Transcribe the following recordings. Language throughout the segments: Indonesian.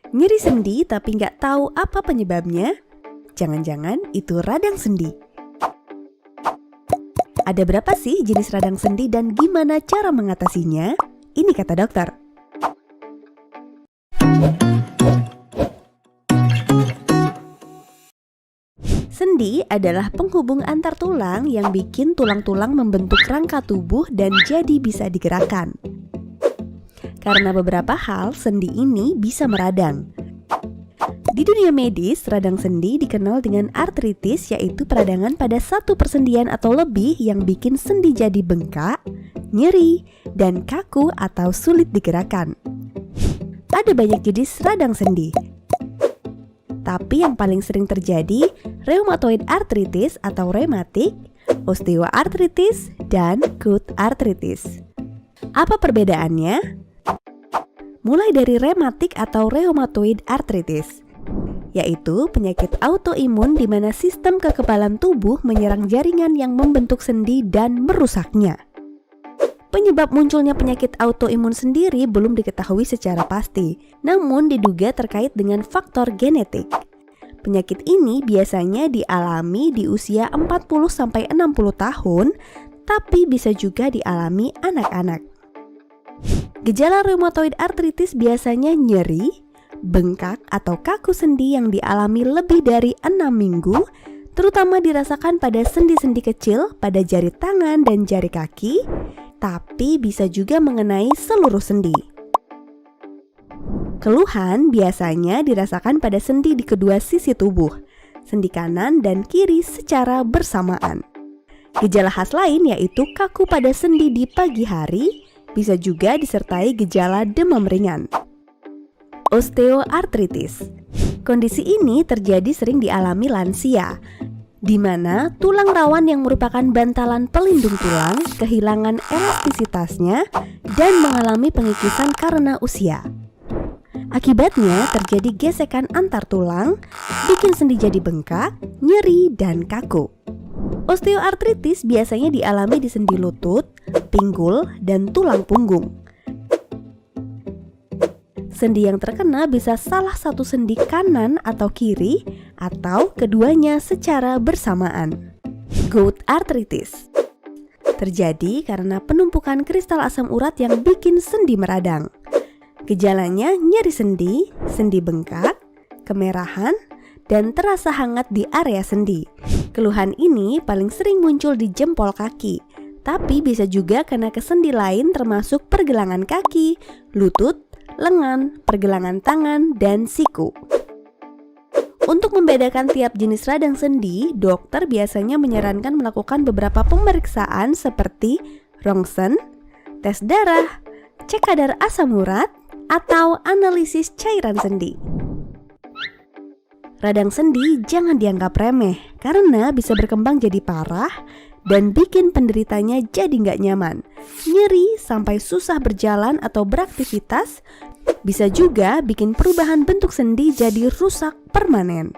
Nyeri sendi tapi nggak tahu apa penyebabnya? Jangan-jangan itu radang sendi. Ada berapa sih jenis radang sendi dan gimana cara mengatasinya? Ini kata dokter. Sendi adalah penghubung antar tulang yang bikin tulang-tulang membentuk rangka tubuh dan jadi bisa digerakkan. Karena beberapa hal, sendi ini bisa meradang. Di dunia medis, radang sendi dikenal dengan artritis, yaitu peradangan pada satu persendian atau lebih yang bikin sendi jadi bengkak, nyeri, dan kaku atau sulit digerakkan. Ada banyak jenis radang sendi. Tapi yang paling sering terjadi, rheumatoid arthritis atau rematik, osteoartritis, dan gout arthritis. Apa perbedaannya? Mulai dari rematik atau rheumatoid arthritis, yaitu penyakit autoimun di mana sistem kekebalan tubuh menyerang jaringan yang membentuk sendi dan merusaknya. Penyebab munculnya penyakit autoimun sendiri belum diketahui secara pasti, namun diduga terkait dengan faktor genetik. Penyakit ini biasanya dialami di usia 40-60 tahun, tapi bisa juga dialami anak-anak. Gejala rheumatoid arthritis biasanya nyeri, bengkak atau kaku sendi yang dialami lebih dari 6 minggu, terutama dirasakan pada sendi-sendi kecil pada jari tangan dan jari kaki, tapi bisa juga mengenai seluruh sendi. Keluhan biasanya dirasakan pada sendi di kedua sisi tubuh, sendi kanan dan kiri secara bersamaan. Gejala khas lain yaitu kaku pada sendi di pagi hari, bisa juga disertai gejala demam ringan. Osteoartritis. Kondisi ini terjadi sering dialami lansia, di mana tulang rawan yang merupakan bantalan pelindung tulang kehilangan elastisitasnya dan mengalami pengikisan karena usia. Akibatnya terjadi gesekan antar tulang, bikin sendi jadi bengkak, nyeri, dan kaku. Osteoartritis biasanya dialami di sendi lutut, pinggul, dan tulang punggung. Sendi yang terkena bisa salah satu sendi kanan atau kiri, atau keduanya secara bersamaan. Gout arthritis terjadi karena penumpukan kristal asam urat yang bikin sendi meradang. Gejalanya nyeri sendi, sendi bengkak, kemerahan, dan terasa hangat di area sendi. Keluhan ini paling sering muncul di jempol kaki, tapi bisa juga kena ke sendi lain termasuk pergelangan kaki, lutut, lengan, pergelangan tangan, dan siku. Untuk membedakan tiap jenis radang sendi, dokter biasanya menyarankan melakukan beberapa pemeriksaan seperti rongsen, tes darah, cek kadar asam urat, atau analisis cairan sendi. Radang sendi jangan dianggap remeh karena bisa berkembang jadi parah dan bikin penderitanya jadi nggak nyaman, nyeri sampai susah berjalan atau beraktivitas, bisa juga bikin perubahan bentuk sendi jadi rusak permanen.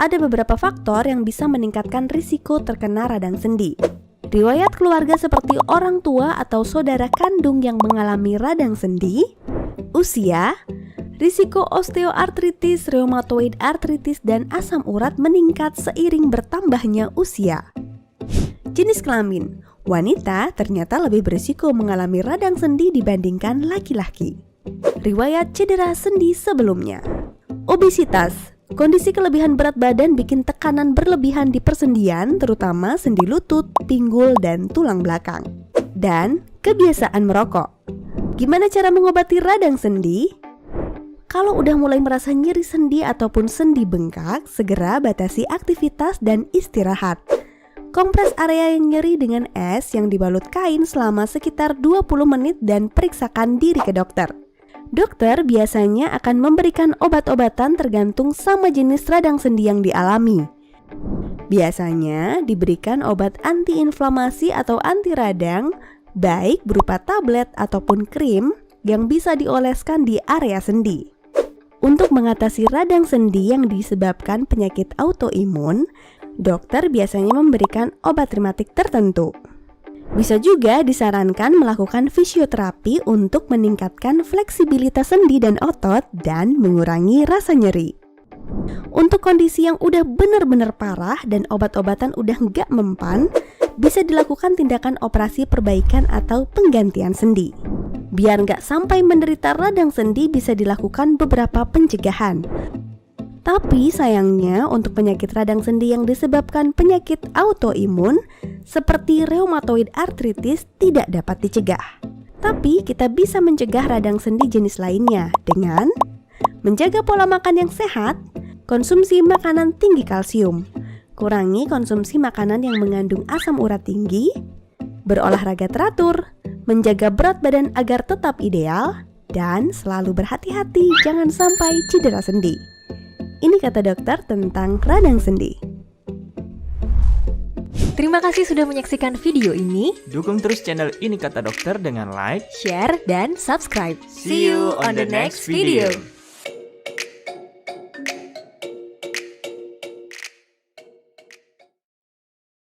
Ada beberapa faktor yang bisa meningkatkan risiko terkena radang sendi. Riwayat keluarga seperti orang tua atau saudara kandung yang mengalami radang sendi, usia, risiko osteoartritis, rheumatoid arthritis, dan asam urat meningkat seiring bertambahnya usia. Jenis kelamin, wanita ternyata lebih berisiko mengalami radang sendi dibandingkan laki-laki. Riwayat cedera sendi sebelumnya. Obesitas, kondisi kelebihan berat badan bikin tekanan berlebihan di persendian, terutama sendi lutut, pinggul, dan tulang belakang. Dan kebiasaan merokok. Gimana cara mengobati radang sendi? Kalau udah mulai merasa nyeri sendi ataupun sendi bengkak, segera batasi aktivitas dan istirahat. Kompres area yang nyeri dengan es yang dibalut kain selama sekitar 20 menit dan periksakan diri ke dokter. Dokter biasanya akan memberikan obat-obatan tergantung sama jenis radang sendi yang dialami. Biasanya diberikan obat antiinflamasi atau anti radang, baik berupa tablet ataupun krim yang bisa dioleskan di area sendi. Untuk mengatasi radang sendi yang disebabkan penyakit autoimun, dokter biasanya memberikan obat rematik tertentu. Bisa juga disarankan melakukan fisioterapi untuk meningkatkan fleksibilitas sendi dan otot dan mengurangi rasa nyeri. Untuk kondisi yang udah benar-benar parah dan obat-obatan udah nggak mempan, bisa dilakukan tindakan operasi perbaikan atau penggantian sendi. Biar nggak sampai menderita radang sendi, bisa dilakukan beberapa pencegahan. Tapi sayangnya untuk penyakit radang sendi yang disebabkan penyakit autoimun seperti rheumatoid arthritis tidak dapat dicegah. Tapi kita bisa mencegah radang sendi jenis lainnya dengan menjaga pola makan yang sehat, konsumsi makanan tinggi kalsium, kurangi konsumsi makanan yang mengandung asam urat tinggi, berolahraga teratur, menjaga berat badan agar tetap ideal, dan selalu berhati-hati jangan sampai cedera sendi. Ini kata dokter tentang radang sendi. Terima kasih sudah menyaksikan video ini. Dukung terus channel Ini Kata Dokter dengan like, Share, dan subscribe. See you on the next video.